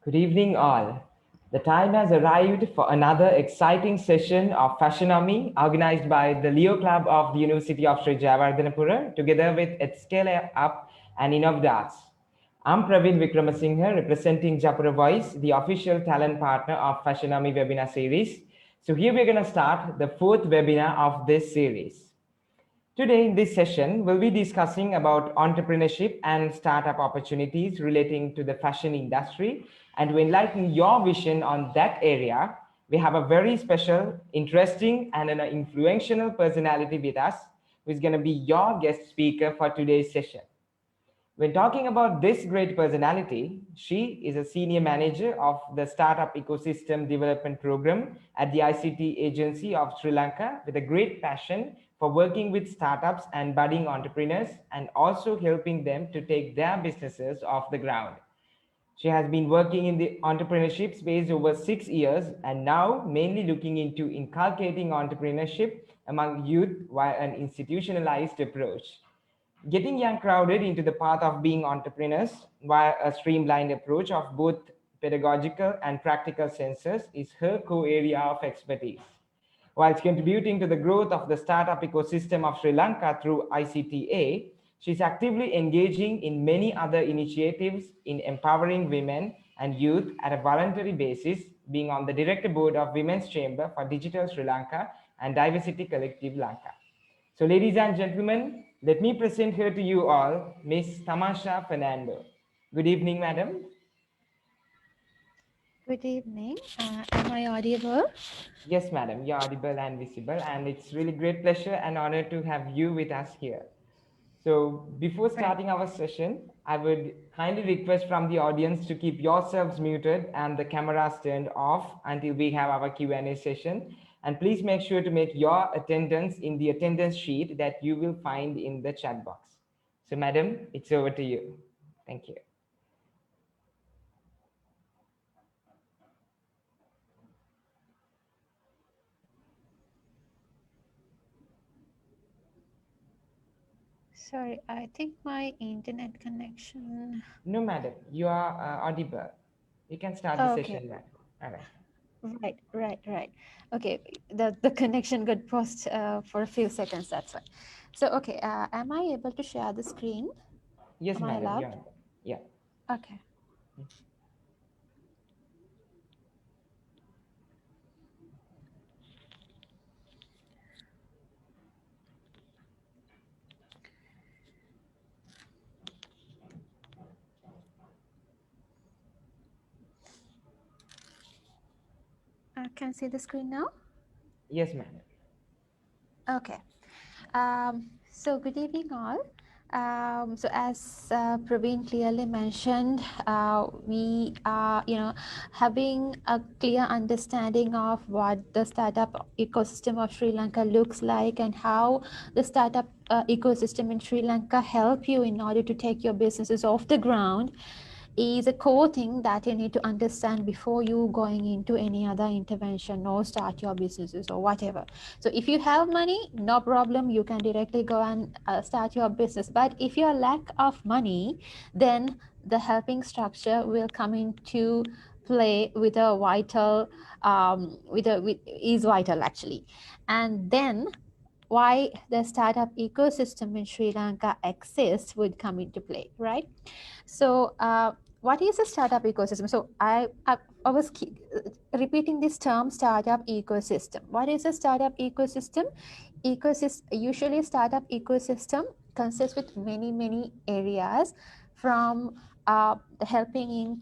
Good evening, all. The time has arrived for another exciting session of Fashionomy organized by the Leo Club of the University of Sri Jayawardhanapura together with Scale Up and Innov Arts. I'm Praveen Vikramasinghe representing Japura Voice, the official talent partner of Fashionomy webinar series. So here we're going to start the fourth webinar of this series. Today in this session, we'll be discussing about entrepreneurship and startup opportunities relating to the fashion industry. And to enlighten your vision on that area, we have a very special, interesting, and an influential personality with us, who is going to be your guest speaker for today's session. When talking about this great personality, she is a senior manager of the Startup Ecosystem Development Program at the ICT Agency of Sri Lanka with a great passion for working with startups and budding entrepreneurs and also helping them to take their businesses off the ground. She has been working in the entrepreneurship space over 6 years and now mainly looking into inculcating entrepreneurship among youth via an institutionalized approach. Getting young crowded into the path of being entrepreneurs via a streamlined approach of both pedagogical and practical senses is her core area of expertise. Whilst contributing to the growth of the startup ecosystem of Sri Lanka through ICTA, she's actively engaging in many other initiatives in empowering women and youth at a voluntary basis, being on the director board of Women's Chamber for Digital Sri Lanka and Diversity Collective Lanka. So ladies and gentlemen, let me present her to you all, Miss Tamasha Fernando. Good evening, madam. Good evening. Am I audible? Yes, madam, you're audible and visible, and it's really great pleasure and honor to have you with us here. So before Right. starting our session, I would kindly request from the audience to keep yourselves muted and the cameras turned off until we have our Q&A session. And please make sure to make your attendance in the attendance sheet that you will find in the chat box. So madam, it's over to you. Thank you. Sorry, I think my internet connection. No, madam, you are audible. You can start the Oh, okay. session now. All right. Right. Okay, the connection got paused for a few seconds. That's why. So, okay. Am I able to share the screen? Yes, Am I madam, allowed? you're on. Yeah. Okay. Can see the screen now. Yes, madam. Okay. So good evening all. So as Praveen clearly mentioned, we are, having a clear understanding of what the startup ecosystem of Sri Lanka looks like and how the startup ecosystem in Sri Lanka help you in order to take your businesses off the ground is a core thing that you need to understand before you going into any other intervention or start your businesses or whatever. So if you have money, no problem, you can directly go and start your business. But if you are lack of money, then the helping structure will come into play with a vital is vital actually. And then why the startup ecosystem in Sri Lanka exists would come into play, right? So, what is a startup ecosystem? So, I was repeating this term, startup ecosystem. What is a startup ecosystem? Usually, startup ecosystem consists with many areas, from helping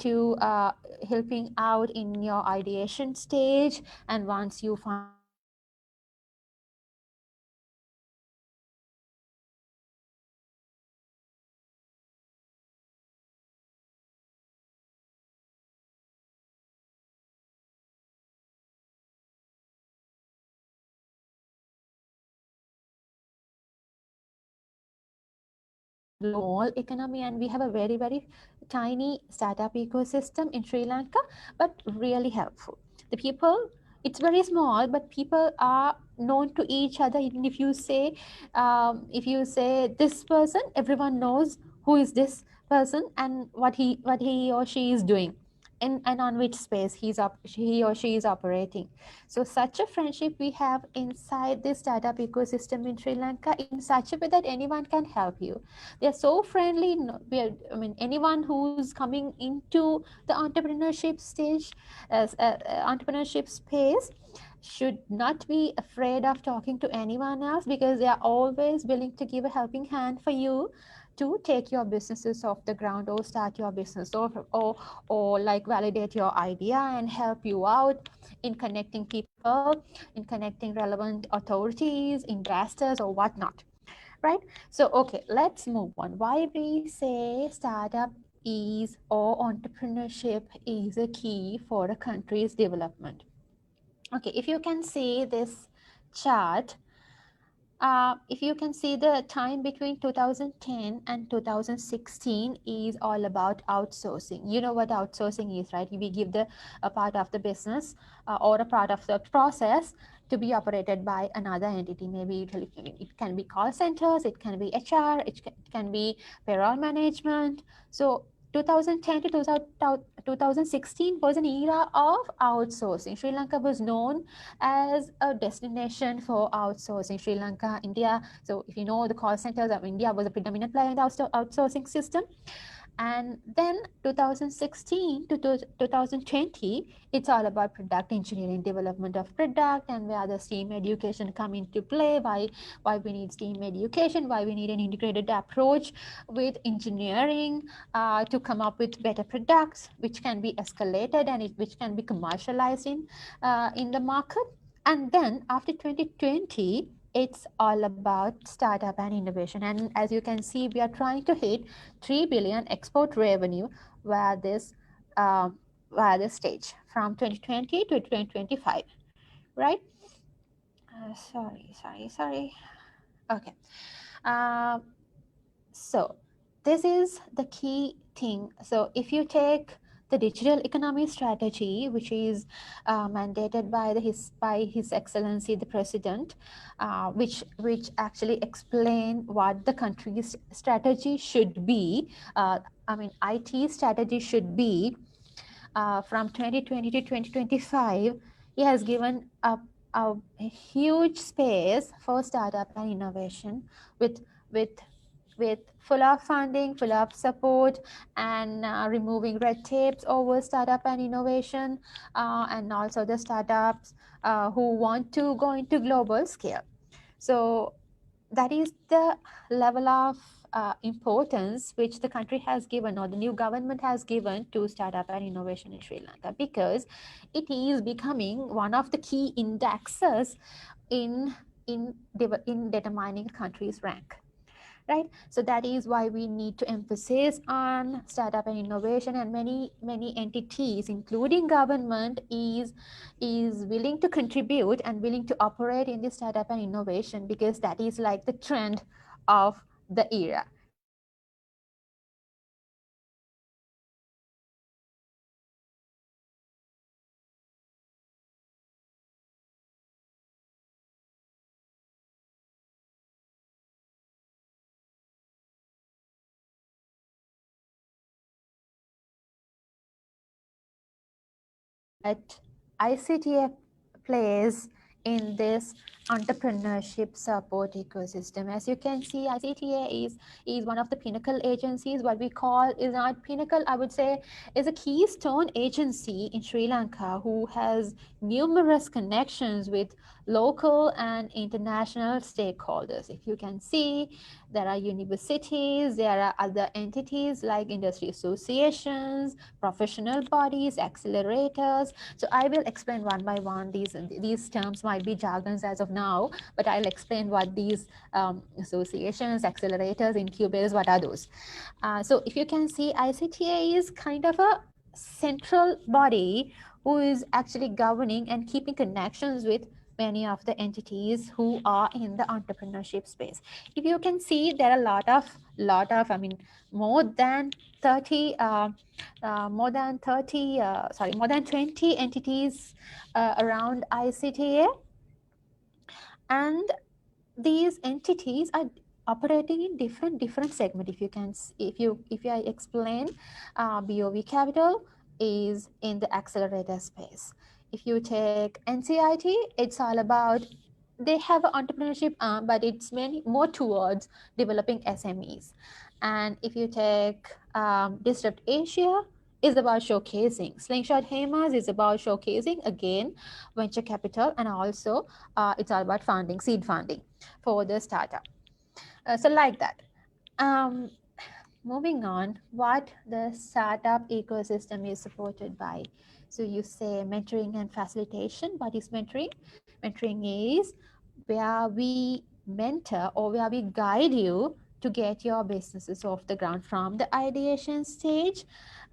out in your ideation stage, and once you find small economy, and we have a very tiny startup ecosystem in Sri Lanka, but really helpful. The people, it's very small, but people are known to each other. Even if you say this person, everyone knows who is this person and what he or she is doing. and on which space he or she is operating. So such a friendship we have inside the startup ecosystem in Sri Lanka, in such a way that anyone can help you. They are so friendly. I mean, anyone who's coming into the entrepreneurship stage, entrepreneurship space, should not be afraid of talking to anyone else, because they are always willing to give a helping hand for you to take your businesses off the ground, or start your business, or like validate your idea and help you out in connecting people, in connecting relevant authorities, investors, or whatnot, right? So okay, let's move on. Why we say startup is, or entrepreneurship is, a key for a country's development. Okay, if you can see this chart, if you can see, the time between 2010 and 2016 is all about outsourcing. You know what outsourcing is, right? We give the a part of the business, or a part of the process to be operated by another entity. Maybe it can be call centers, it can be HR, it can be payroll management. So 2010 to 2016 was an era of outsourcing. Sri Lanka was known as a destination for outsourcing. Sri Lanka, India. So if you know the call centers of India was a predominant player in the outsourcing system. And then 2016 to 2020, it's all about product engineering, development of product, and where the STEAM education come into play. Why we need STEAM education, why we need an integrated approach with engineering to come up with better products, which can be escalated and which can be commercialized in the market. And then after 2020, it's all about startup and innovation. And as you can see, we are trying to hit 3 billion export revenue via this stage from 2020 to 2025, right? Sorry. Okay. Uh, so this is the key thing. So if you take the digital economy strategy, which is mandated by His Excellency the President, which actually explain what the country's strategy should be. I mean, IT strategy should be from 2020 to 2025. He has given a huge space for startup and innovation, with with with full of funding, full of support, and removing red tapes over startup and innovation, and also the startups who want to go into global scale. So that is the level of importance which the country has given, or the new government has given, to startup and innovation in Sri Lanka, because it is becoming one of the key indexes in in determining a country's rank, right? So that is why we need to emphasize on startup and innovation, and many entities, including government, is willing to contribute and willing to operate in the startup and innovation, because that is like the trend of the era. But ICTA plays in this entrepreneurship support ecosystem. As you can see, ICTA is one of the pinnacle agencies. What we call is not pinnacle, I would say, is a keystone agency in Sri Lanka, who has numerous connections with local and international stakeholders. If you can see, there are universities, there are other entities like industry associations, professional bodies, accelerators. So I will explain one by one. These terms might be jargons as of now, but I'll explain what these associations, accelerators, incubators, what are those. So if you can see, ICTA is kind of a central body who is actually governing and keeping connections with many of the entities who are in the entrepreneurship space. If you can see, there are I mean, more than 30 more than 20 entities around ICTA, and these entities are operating in different segment. If you can, if I explain, BOV Capital, is in the accelerator space. If you take NCIT, it's all about, they have an entrepreneurship arm, but it's many more towards developing SMEs. And if you take Disrupt Asia, is about showcasing. Slingshot Hemas is about showcasing again venture capital, and also it's all about funding, seed funding for the startup. So like that. Um, Moving on, what the startup ecosystem is supported by. So you say mentoring and facilitation. What is mentoring? Mentoring is where we mentor or where we guide you to get your businesses off the ground from the ideation stage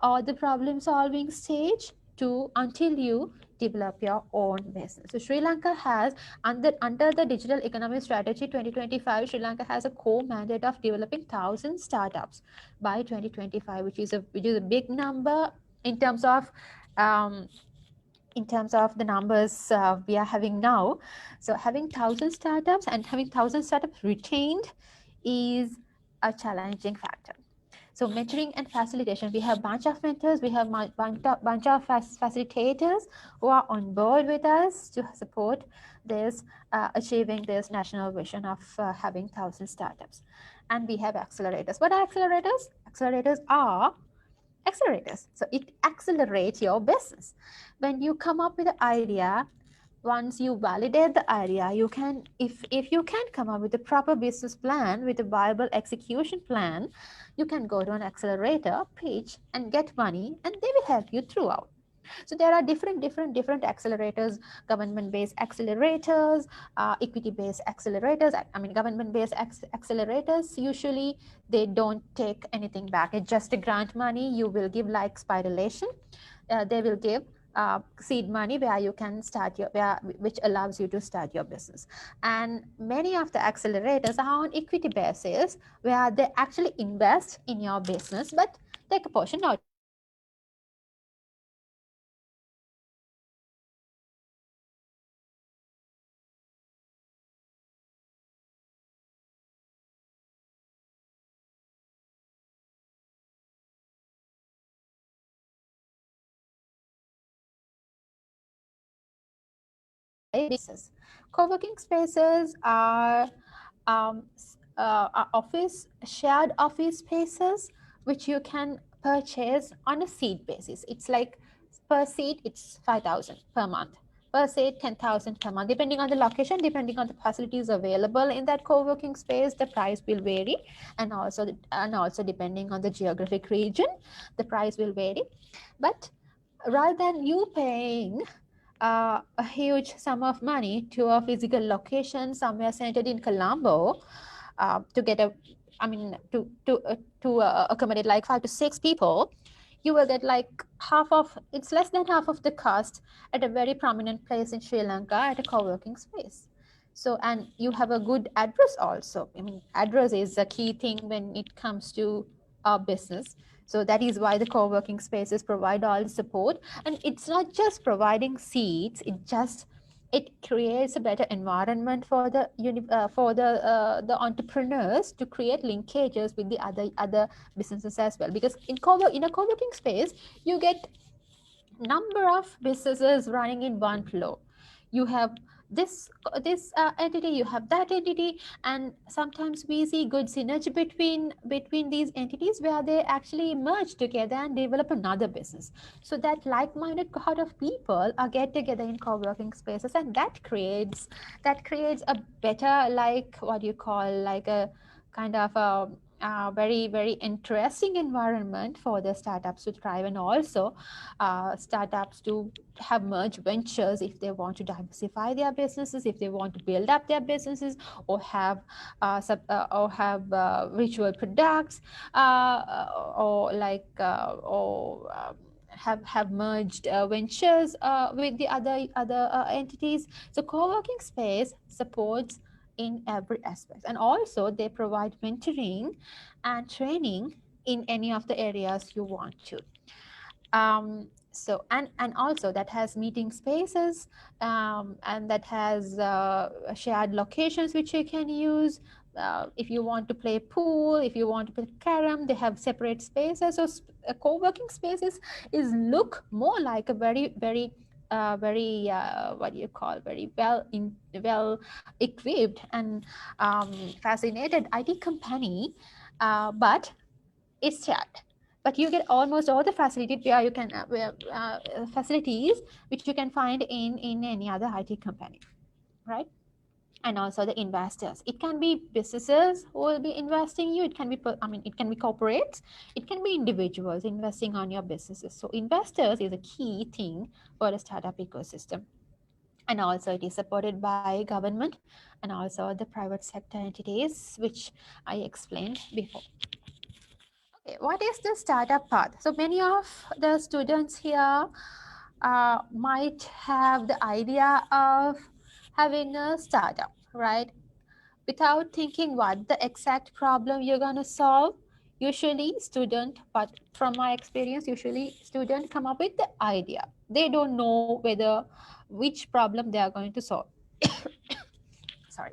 or the problem solving stage to until you develop your own business. So Sri Lanka has, under the digital economy strategy 2025, Sri Lanka has a core mandate of developing 1,000 startups by 2025, which is a big number in terms of um, the numbers we are having now. So having 1,000 startups and having 1,000 startups retained is a challenging factor. So mentoring and facilitation, we have bunch of mentors, we have bunch of facilitators who are on board with us to support this achieving this national vision of having 1,000 startups. And we have accelerators. What are accelerators? Accelerators are accelerators. So it accelerates your business. When you come up with an idea, once you validate the idea, you can, if you can come up with a proper business plan with a viable execution plan, you can go to an accelerator, pitch, and get money, and they will help you throughout. So there are different accelerators, government-based accelerators, equity-based accelerators. I mean, government-based accelerators, usually they don't take anything back. It's just a grant money. You will give like spiralation. They will give seed money where you can start which allows you to start your business. And many of the accelerators are on equity basis where they actually invest in your business, but take a portion out of it. Business. Co-working spaces are shared office spaces which you can purchase on a seat basis. It's like per seat it's 5,000 per month. Per seat 10,000 per month. Depending on the location, depending on the facilities available in that co-working space, the price will vary, and also depending on the geographic region, the price will vary. But rather than you paying a huge sum of money to a physical location somewhere centered in Colombo to get a, I mean, to accommodate like 5 to 6 people, you will get like it's less than half of the cost at a very prominent place in Sri Lanka at a co-working space. So, and you have a good address also. I mean, address is a key thing when it comes to our business. So that is why the co-working spaces provide all the support. And it's not just providing seats, it creates a better environment for the entrepreneurs to create linkages with the other businesses as well. Because in a co-working space, you get number of businesses running in one flow. You have this entity, you have that entity, and sometimes we see good synergy between these entities where they actually merge together and develop another business. So that like-minded cohort of people are get together in co-working spaces, and that creates a better, like what you call, like a kind of a very very interesting environment for the startups to thrive, and also startups to have merge ventures if they want to diversify their businesses, if they want to build up their businesses, or have virtual products, or have merged ventures with the other entities. So co-working space supports in every aspect, and also they provide mentoring and training in any of the areas you want to. So and also that has meeting spaces, and that has shared locations which you can use if you want to play pool, if you want to play carom, they have separate spaces. So co-working spaces is look more like a very what do you call, very well equipped and fascinated IT company, but it's shared. But you get almost all the facilities where you can facilities which you can find in any other IT company, right? And also the investors, it can be businesses who will be investing you, it can be it can be corporates, it can be individuals investing on your businesses. So investors is a key thing for the startup ecosystem. And also it is supported by government and also the private sector entities, which I explained before. Okay, what is the startup path? So many of the students here might have the idea of having a startup, right? Without thinking what the exact problem you're going to solve. Usually student, but from my experience, usually student come up with the idea, they don't know whether which problem they are going to solve. Sorry.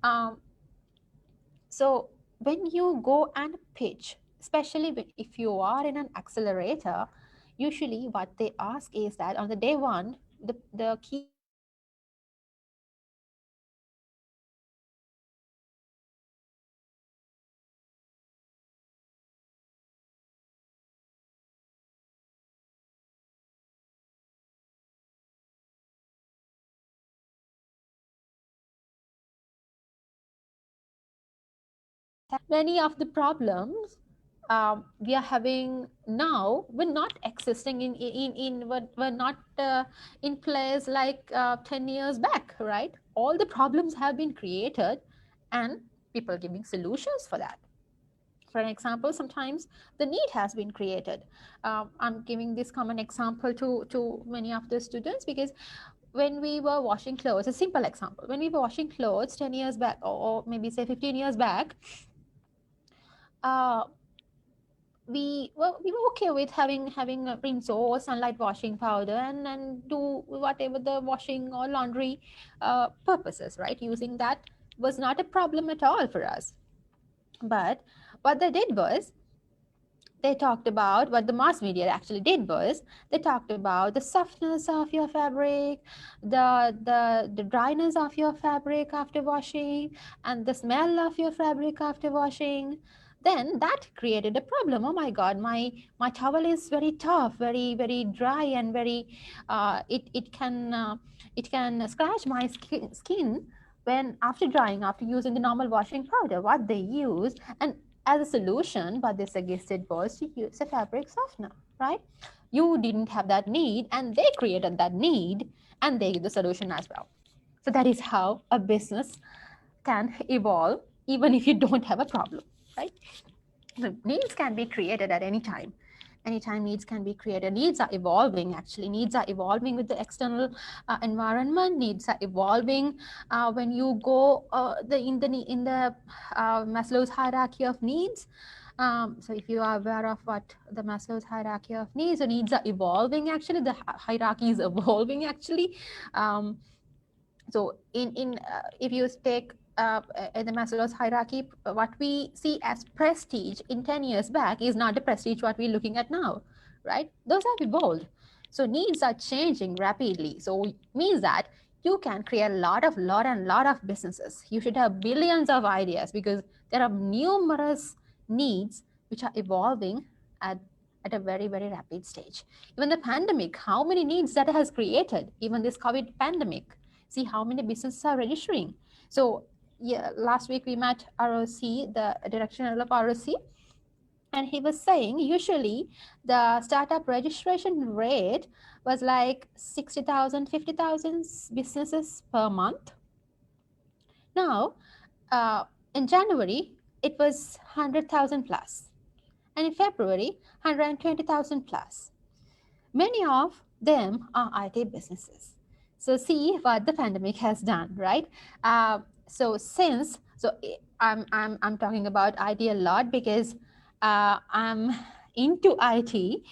um, so when you go and pitch, especially if you are in an accelerator, usually what they ask is that on the day one, the key question is that many of the problems we are having now were not existing were not in place like 10 years back, right? All the problems have been created and people giving solutions for that. For an example, sometimes the need has been created. I'm giving this common example to many of the students because when we were washing clothes, a simple example, when we were washing clothes 10 years back, or maybe say 15 years back, uh, we were okay with having a rinse or sunlight washing powder and do whatever the washing or laundry purposes, right? Using that was not a problem at all for us. But what they did was they talked about, what the mass media actually did was they talked about the softness of your fabric, the dryness of your fabric after washing, and the smell of your fabric after washing. Then that created a problem. Oh my god, my towel is very tough, very dry, and very it can scratch my skin when after drying, after using the normal washing powder. What they use, and as a solution, what they suggested was to use a fabric softener, right? You didn't have that need, and they created that need, and they give the solution as well. So that is how a business can evolve, even if you don't have a problem, right? The needs can be created at any time. Anytime needs can be created. Needs are evolving, actually. Needs are evolving with the external environment. Needs are evolving when you go in the Maslow's hierarchy of needs. So if you are aware of what the Maslow's hierarchy of needs, so needs are evolving, actually. The hierarchy is evolving, actually. Um, so if you take in the Maslow's hierarchy, what we see as prestige in 10 years back is not the prestige what we're looking at now, right? Those have evolved. So needs are changing rapidly. So it means that you can create a lot of businesses. You should have billions of ideas because there are numerous needs which are evolving at a very rapid stage. Even the pandemic, how many needs that has created, even this COVID pandemic. See how many businesses are registering. So yeah, last week we met ROC, the director general of ROC, and he was saying usually the startup registration rate was like 60,000, 50,000 businesses per month. Now, uh, in January, it was 100,000 plus. And in February, 120,000 plus. Many of them are IT businesses. So see what the pandemic has done, right? I'm talking about IT a lot because I'm into IT,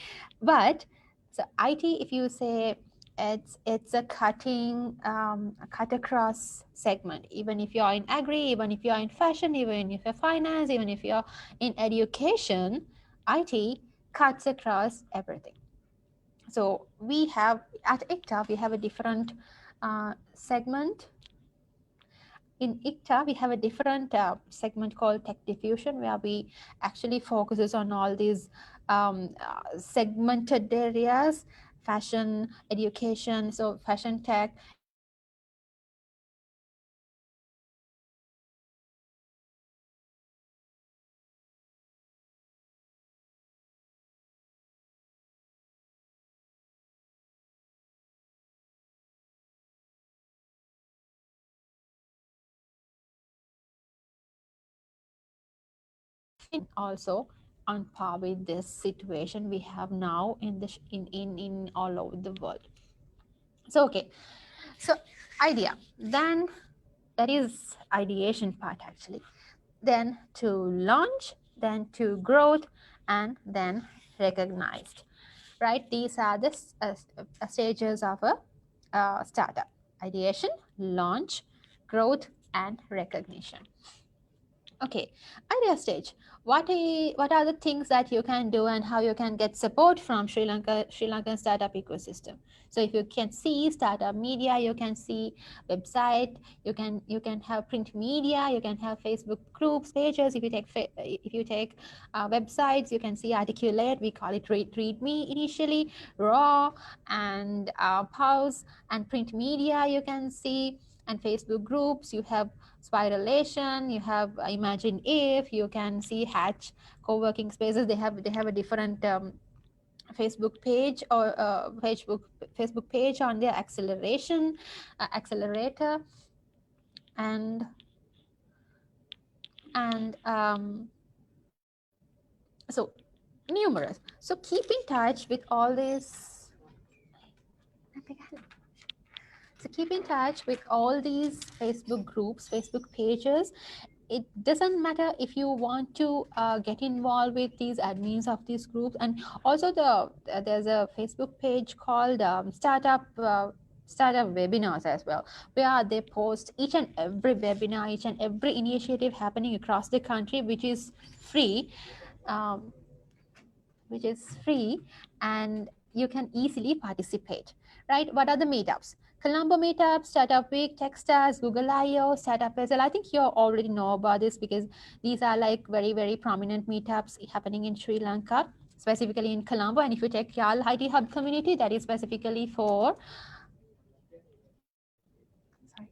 but so IT, if you say it's a cut across segment. Even if you're in agri, even if you're in fashion, even if you're finance, even if you're in education, IT cuts across everything. So we have at ICTA, we have a different segment. In ICTA, we have a different segment called Tech Diffusion, where we actually focuses on all these segmented areas: fashion, education, so fashion tech, education, also on par with this situation we have now in the in all over the world. So okay, so idea, then that is ideation part actually, then to launch, then to growth, and then recognized, right? These are the stages of a startup: ideation, launch, growth, and recognition. Okay, idea stage. What are the things that you can do and how you can get support from Sri Lankan startup ecosystem? So if you can see startup media, you can see website, you can have print media, you can have Facebook groups, pages. If you take websites, you can see Articulate. We call it Read Me initially, Raw, and Pause, and print media. You can see, and Facebook groups. You have Spiralation, you have Imagine If, you can see Hatch co-working spaces. They have a different Facebook page or Facebook page on their acceleration accelerator, and so numerous. So keep in touch with all these. So keep in touch with all these Facebook groups, Facebook pages. It doesn't matter if you want to get involved with these admins of these groups. And also there's a Facebook page called startup webinars as well, where they post each and every webinar, each and every initiative happening across the country, free um, which is free, and you can easily participate, right? What are the meetups? Colombo Meetup, Startup Week, Techstars, Google I/O, Startup SL. I think you already know about this because these are like very, very prominent meetups happening in Sri Lanka, specifically in Colombo. And if you take YAL IT Hub community, that is specifically for, sorry.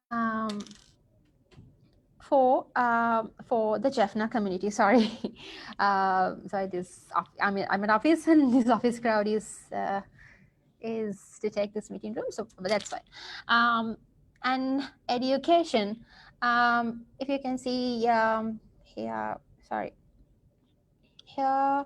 Um, for the Jaffna community. Sorry, sorry. I'm in office, and this office crowd is to take this meeting room. So, but that's fine. And education. If you can see here, sorry, here.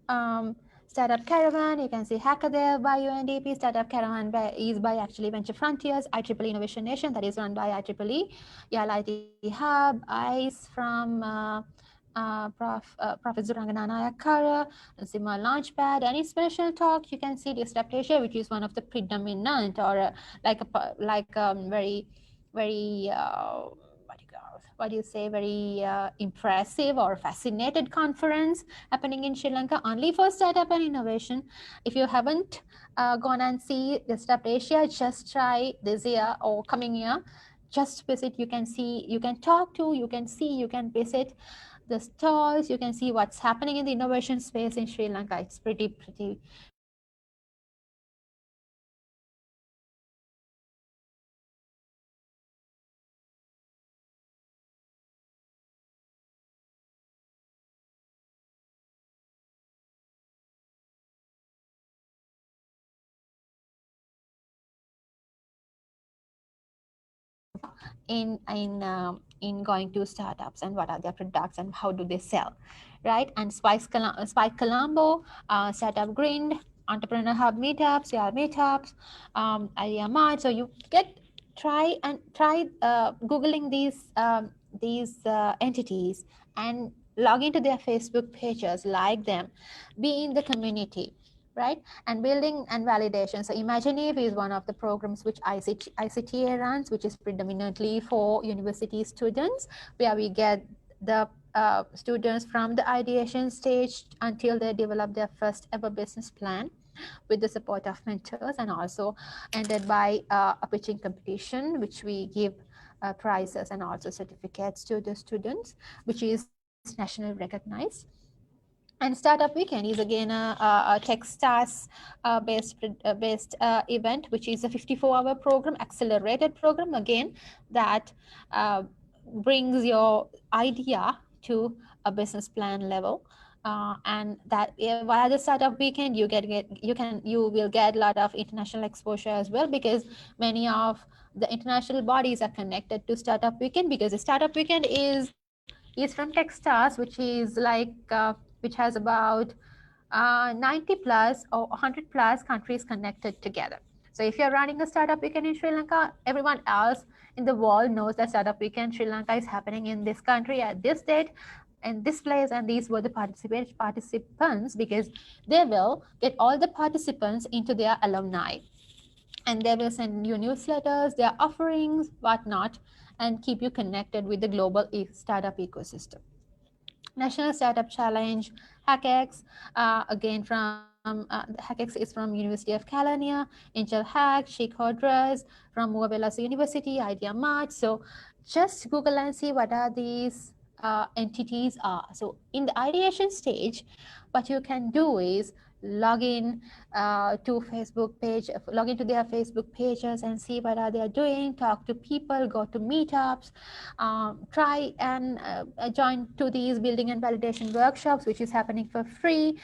Um, Startup Caravan, you can see Hackaday by UNDP. Startup Caravan is by actually Venture Frontiers, IEEE Innovation Nation, that is run by IEEE, YAL IT Hub, ICE from Professor Ranganana Ayakara, Zima Launchpad, and Inspirational Talk. You can see Disrupt Asia, which is one of the predominant or very, very what do you say, very impressive or fascinated conference happening in Sri Lanka only for startup and innovation. If you haven't gone and see Disrupt Asia, just try this year or coming year. Just visit. You can see, you can talk to, you can see, you can visit the stalls. You can see what's happening in the innovation space in Sri Lanka. It's pretty in going to startups and what are their products and how do they sell, right? And Spike Colombo, Startup Grind, Entrepreneur Hub meetups, yeah, meetups, Idea Mart. So you try googling these these entities and log into their Facebook pages, like them, be in the community, right? And building and validation. So Imaginave is one of the programs which ICTA runs, which is predominantly for university students, where we get the students from the ideation stage until they develop their first ever business plan with the support of mentors, and also ended by a pitching competition, which we give prizes and also certificates to the students, which is nationally recognized. And Startup Weekend is again a Techstars based event, which is a 54-hour program, accelerated program again, that uh, brings your idea to a business plan level. And that via the Startup Weekend, you will get a lot of international exposure as well, because many of the international bodies are connected to Startup Weekend, because the Startup Weekend is from Techstars, which is like which has about 90 plus or 100 plus countries connected together. So if you're running a Startup Weekend in Sri Lanka, everyone else in the world knows that Startup Weekend Sri Lanka is happening in this country at this date and this place, and these were the participants, because they will get all the participants into their alumni, and they will send you newsletters, their offerings, whatnot, and keep you connected with the global startup ecosystem. National Startup Challenge, HackX, again HackX is from University of California, Angel Hack, Sheikh Hodras from Moabelas University, Idea Mart. So just Google and see what are these entities are. So in the ideation stage, what you can do is log in to Facebook page, log into their Facebook pages and see what are they doing, talk to people, go to meetups, try and join to these building and validation workshops, which is happening for free,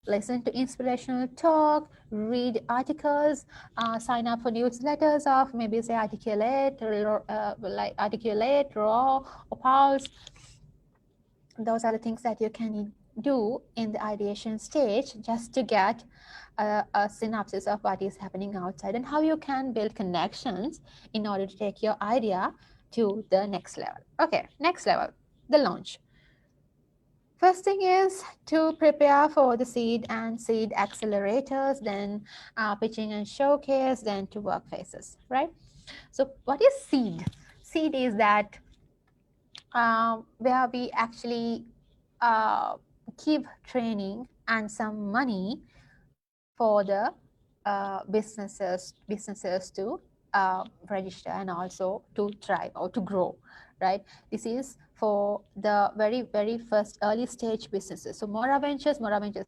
listen to inspirational talk, read articles, sign up for newsletters of maybe say Articulate, like Articulate, Raw, or Pulse. Those are the things that you can do in the ideation stage, just to get a synopsis of what is happening outside and how you can build connections in order to take your idea to the next level. Okay, next level, the launch. First thing is to prepare for the seed and seed accelerators, then pitching and showcase, then to work phases, right? So what is seed? Seed is that where we actually give training and some money for the businesses to register and also to thrive or to grow, right? This is for the very first early stage businesses. So Mora Ventures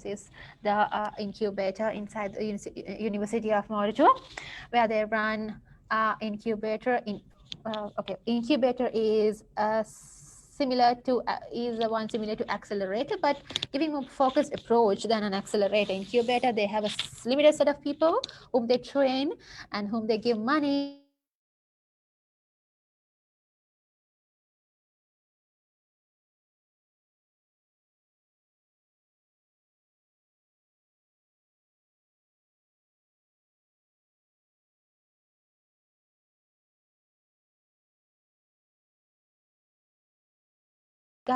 is the incubator inside the University of Moratuwa, where they run incubator in incubator is similar to is the one similar to accelerator, but giving a focused approach than an accelerator. Incubator, they have a limited set of people whom they train and whom they give money, and they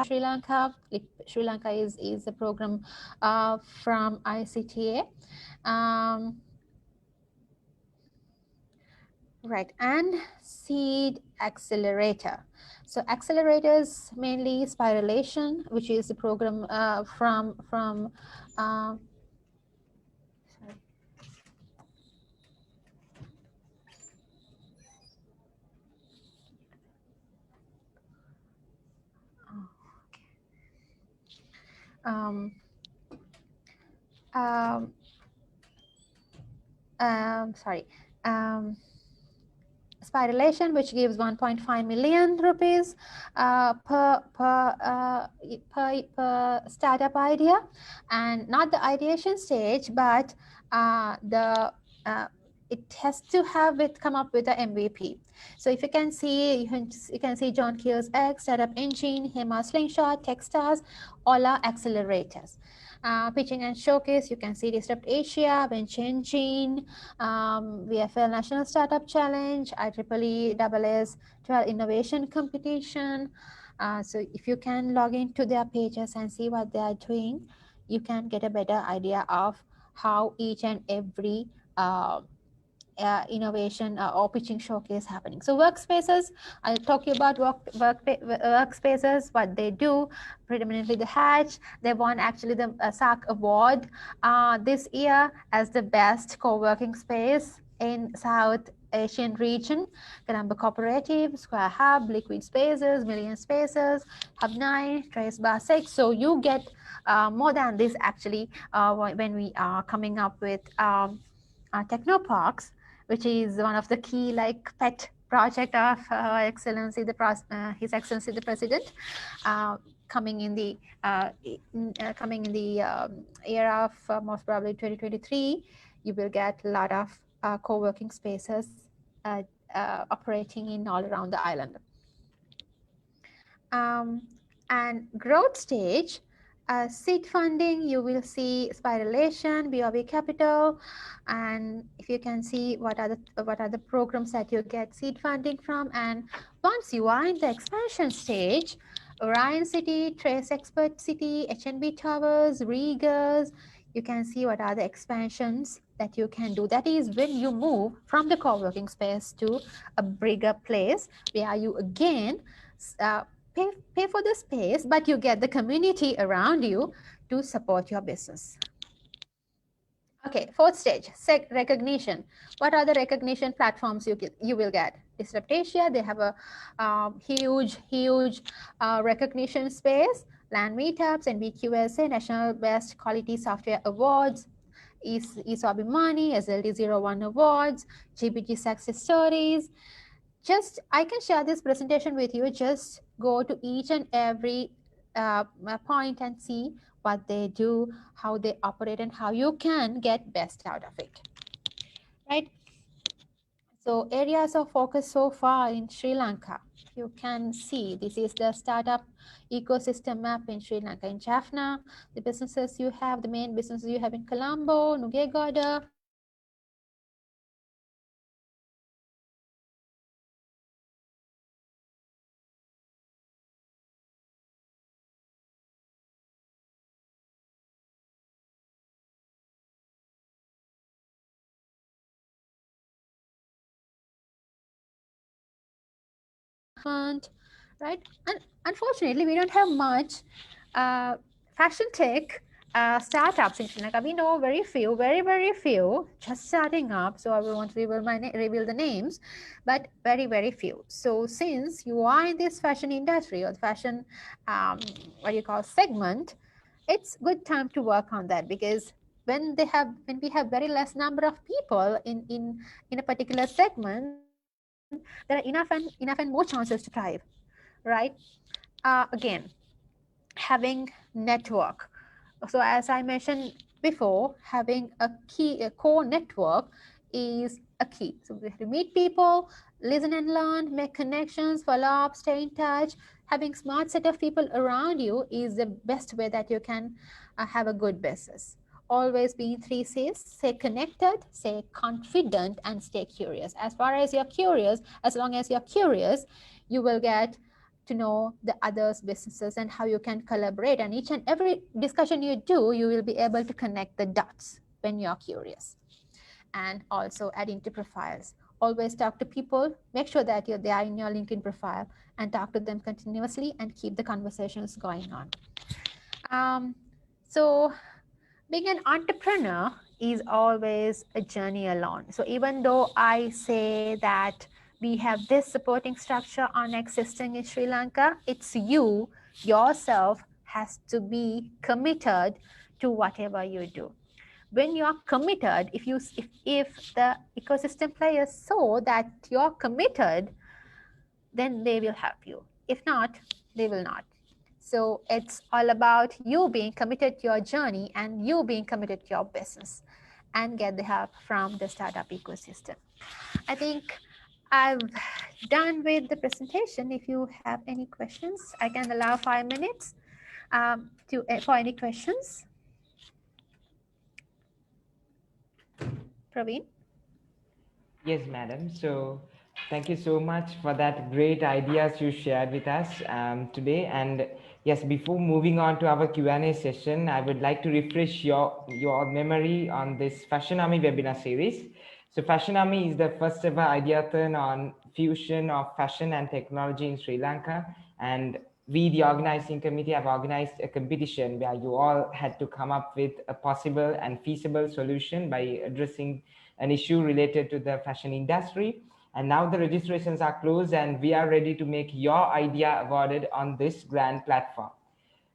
Sri Lanka. Sri Lanka is a program from ICTA. Um, Right, and seed accelerator. So accelerators mainly spiralation, which is the program from sorry. Oh, um, um, sorry. Spiralation, which gives 1.5 million rupees per startup idea, and not the ideation stage, but the it has to have it come up with the MVP. So if you can see, you can see John Keel's X, Startup Engine, Hema Slingshot, Techstars, all are accelerators. Pitching and showcase, you can see Disrupt Asia, Venture Engine, VFL National Startup Challenge, IEEE SS 12 Innovation Competition, So if you can log into their pages and see what they are doing, you can get a better idea of how each and every innovation or pitching showcase happening. So workspaces, I'll talk you about workspaces, what they do. Predominantly the Hatch, they won actually the SAC award this year as the best co-working space in South Asian region. Colombo Cooperative, Square Hub, Liquid Spaces, Million Spaces, Hub 9, Trace Bar 6. So you get more than this actually when we are coming up with technoparks, which is one of the key like pet project of His Excellency the President, uh, coming in the year of most probably 2023. You will get a lot of co-working spaces uh, operating in all around the island. Um, and growth stage, seed funding, you will see Spiralation, BOB Capital, and if you can see what are the programs that you get seed funding from. And once you are in the expansion stage, Orion City, Trace Expert City, HNB Towers, Regas, you can see what are the expansions that you can do. That is when you move from the co-working space to a bigger place where you again uh, pay for the space, but you get the community around you to support your business. Okay, fourth stage, recognition. What are the recognition platforms you will get? Disruptatia, they have a huge recognition space. Land meetups, NBQSA, National Best Quality Software Awards, ESOBIMANI, SLD01 Awards, GBG Success Stories. Just I can share this presentation with you. Just go to each and every point and see what they do, how they operate, and how you can get best out of it, right? So areas of focus so far in Sri Lanka, you can see this is the startup ecosystem map in Sri Lanka. In Jaffna, the businesses you have, the main businesses you have in Colombo, Nugegoda, right? And unfortunately, we don't have much uh, fashion tech startups in Sri Lanka. We know very few, very few, just starting up. So I won't reveal the names, but very few. So since you are in this fashion industry or fashion, what you call segment, it's good time to work on that, because when we have very less number of people in a particular segment, there are enough and more chances to thrive, right? Again, having network. So as I mentioned before, having a core network is a key. So we have to meet people, listen and learn, make connections, follow up, stay in touch. Having smart set of people around you is the best way that you can have a good business. Always be in three C's: stay connected, stay confident, and stay curious. As far as you're curious, as long as you're curious, you will get to know the others' businesses and how you can collaborate. And each and every discussion you do, you will be able to connect the dots when you're curious. And also adding to profiles. Always talk to people, make sure that they are in your LinkedIn profile, and talk to them continuously and keep the conversations going on. So being an entrepreneur is always a journey alone. So even though I say that we have this supporting structure on existing in Sri Lanka, it's you yourself has to be committed to whatever you do. When you're committed, if the ecosystem players saw that you're committed, then they will help you. If not, they will not. So it's all about you being committed to your journey and you being committed to your business, and get the help from the startup ecosystem. I think I've done with the presentation. If you have any questions, I can allow 5 minutes for any questions. Praveen? Yes, madam. So Thank you so much for that great ideas you shared with us today. And yes, before moving on to our Q&A session, I would like to refresh your memory on this Fashionami webinar series. So Fashionami is the first ever ideathon on fusion of fashion and technology in Sri Lanka. And we, the organizing committee, have organized a competition where you all had to come up with a possible and feasible solution by addressing an issue related to the fashion industry. And now the registrations are closed and we are ready to make your idea awarded on this grand platform.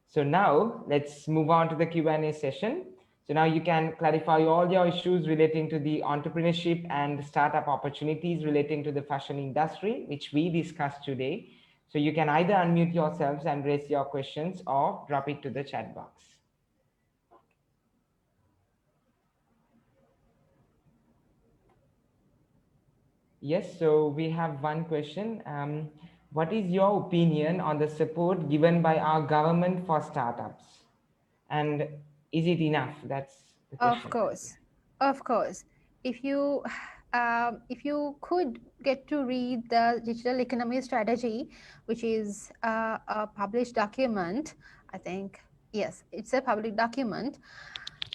So now let's move on to the Q&A session. So now you can clarify all your issues relating to the entrepreneurship and startup opportunities relating to the fashion industry, which we discussed today. So you can either unmute yourselves and raise your questions or drop it to the chat box. Yes, so we have one question. What is your opinion on the support given by our government for startups? And is it enough? That's the Of question. course, of course. If you if you could get to read the digital economy strategy, which is a published document, I think yes, it's a public document.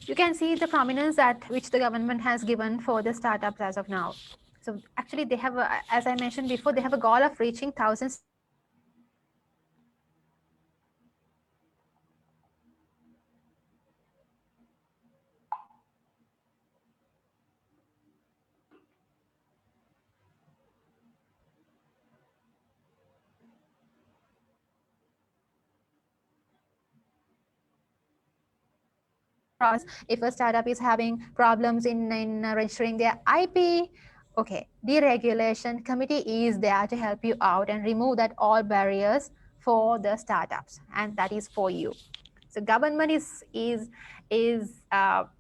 You can see the prominence that which the government has given for the startups as of now. So actually, they have, as I mentioned before, they have a goal of reaching 1,000 startups by 2030. Across, if a startup is having problems in registering their IP, okay, deregulation committee is there to help you out and remove that all barriers for the startups, and that is for you. So government is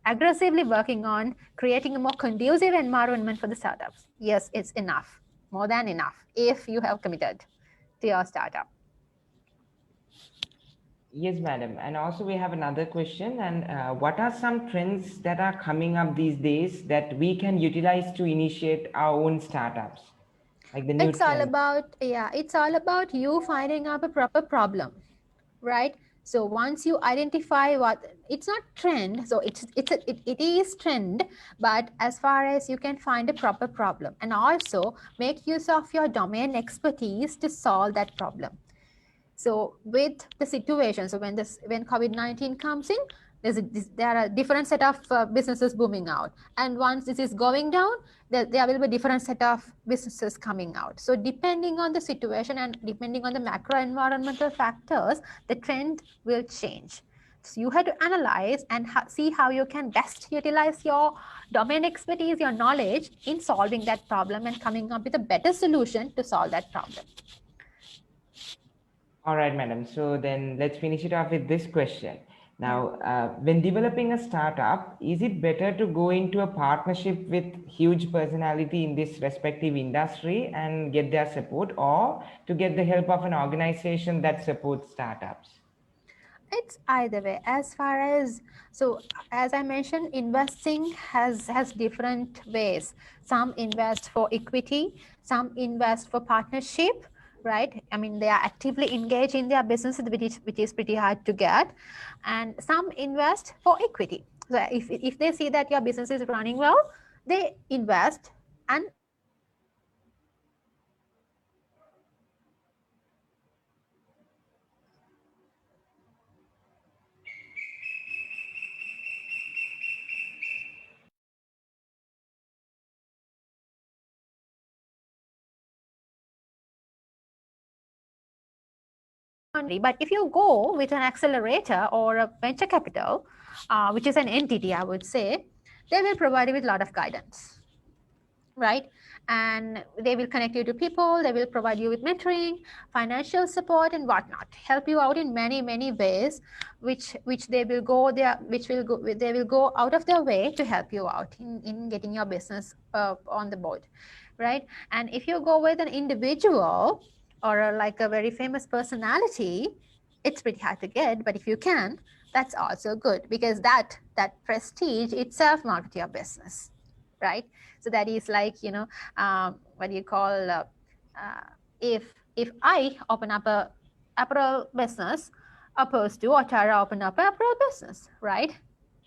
aggressively working on creating a more conducive environment for the startups. Yes, it's enough, more than enough, if you have committed to your startup. Yes, madam. And also we have another question. And what are some trends that are coming up these days that we can utilize to initiate our own startups? Like the new It's all trends. about, yeah, it's all about you finding out a proper problem, right? So once you identify what, it's not trend, so it is trend, but as far as you can find a proper problem and also make use of your domain expertise to solve that problem. So with the situation, so when COVID-19 comes in, there are different set of businesses booming out, and once this is going down, there will be different set of businesses coming out. So depending on the situation and depending on the macro environmental factors, the trend will change. So you have to analyze and see how you can best utilize your domain expertise, your knowledge in solving that problem and coming up with a better solution to solve that problem. All right, madam. So then let's finish it off with this question. Yeah. Now, when developing a startup, is it better to go into a partnership with huge personality in this respective industry and get their support, or to get the help of an organization that supports startups? It's either way. As far as, so as I mentioned, investing has different ways. Some invest for equity, some invest for partnership, right? I mean, they are actively engaged in their business, which is pretty hard to get, and some invest for equity. So if they see that your business is running well, they invest, and but if you go with an accelerator or a venture capital, which is an entity, I would say, they will provide you with a lot of guidance, right? And they will connect you to people, they will provide you with mentoring, financial support, and whatnot, help you out in many ways, which they will go there, they will go out of their way to help you out in getting your business on the board, right? And if you go with an individual or like a very famous personality, it's pretty hard to get, but if you can, that's also good, because that prestige itself market your business. right? So that is like, what do you call, if I open up a apparel business opposed to Otara open up a apparel business, right?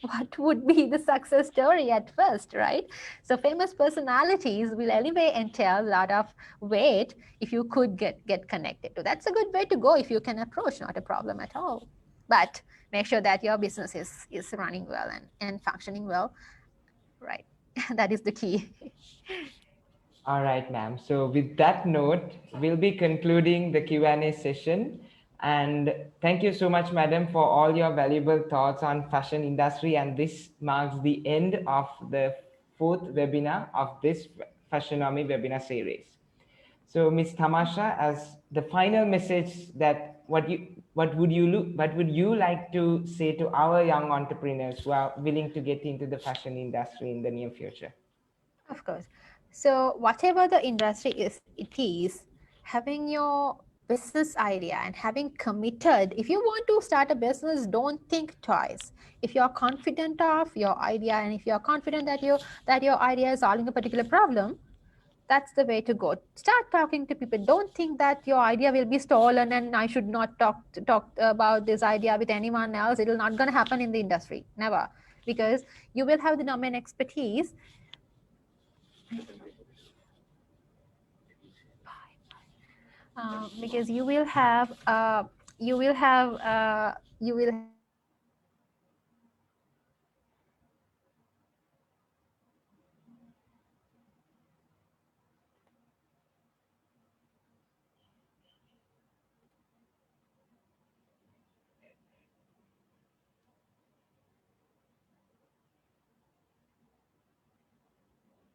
What would be the success story at first, right? So famous personalities will anyway entail a lot of weight if you could get connected to. That's a good way to go if you can approach, not a problem at all. But make sure that your business is running well and functioning well, right? That is the key. All right, ma'am. So with that note, we'll be concluding the Q&A session. And thank you so much, madam, for all your valuable thoughts on fashion industry. And this marks the end of the fourth webinar of this Fashionomy webinar series. So, Ms. Tamasha, as the final message, that what would you like to say to our young entrepreneurs who are willing to get into the fashion industry in the near future? Of course. So whatever the industry is, it is, having your business idea and having committed. If you want to start a business, don't think twice. If you're confident of your idea, and if you're confident that your idea is solving a particular problem, that's the way to go. Start talking to people. Don't think that your idea will be stolen and I should not talk about this idea with anyone else. It will not going to happen in the industry. Never. Because you will have the domain expertise. Because you will have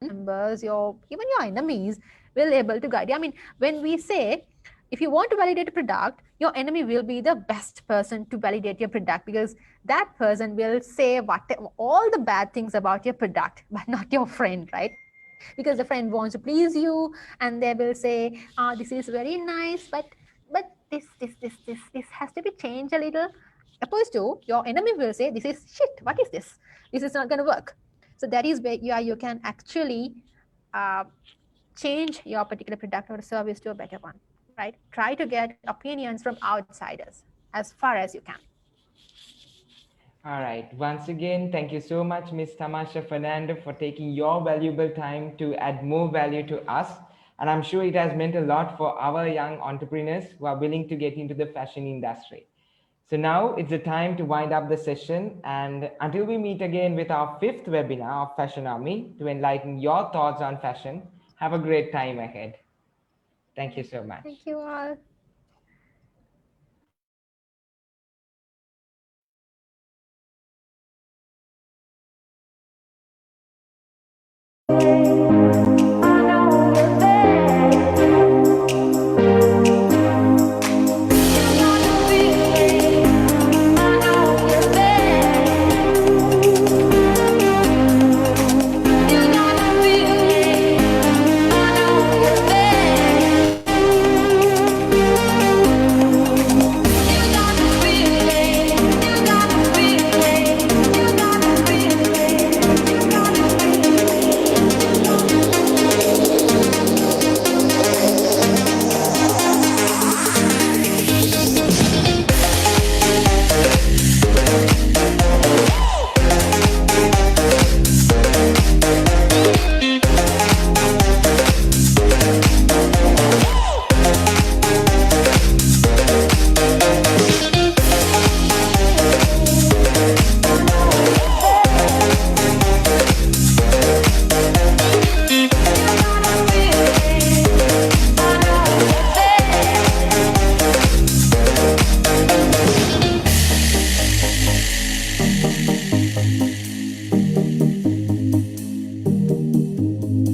members, your even your enemies will able to guide you. I mean, when we say, if you want to validate a product, your enemy will be the best person to validate your product, because that person will say all the bad things about your product, but not your friend, right? Because the friend wants to please you, and they will say, this is very nice, but this has to be changed a little. Opposed to, your enemy will say, this is shit. What is this? This is not going to work. So that is where you can actually uh, change your particular product or service to a better one, right? Try to get opinions from outsiders as far as you can. All right. Once again, thank you so much, Ms. Tamasha Fernando, for taking your valuable time to add more value to us. And I'm sure it has meant a lot for our young entrepreneurs who are willing to get into the fashion industry. So now it's the time to wind up the session. And until we meet again with our fifth webinar of Fashion Army to enlighten your thoughts on fashion, have a great time ahead. Thank you so much. Thank you all.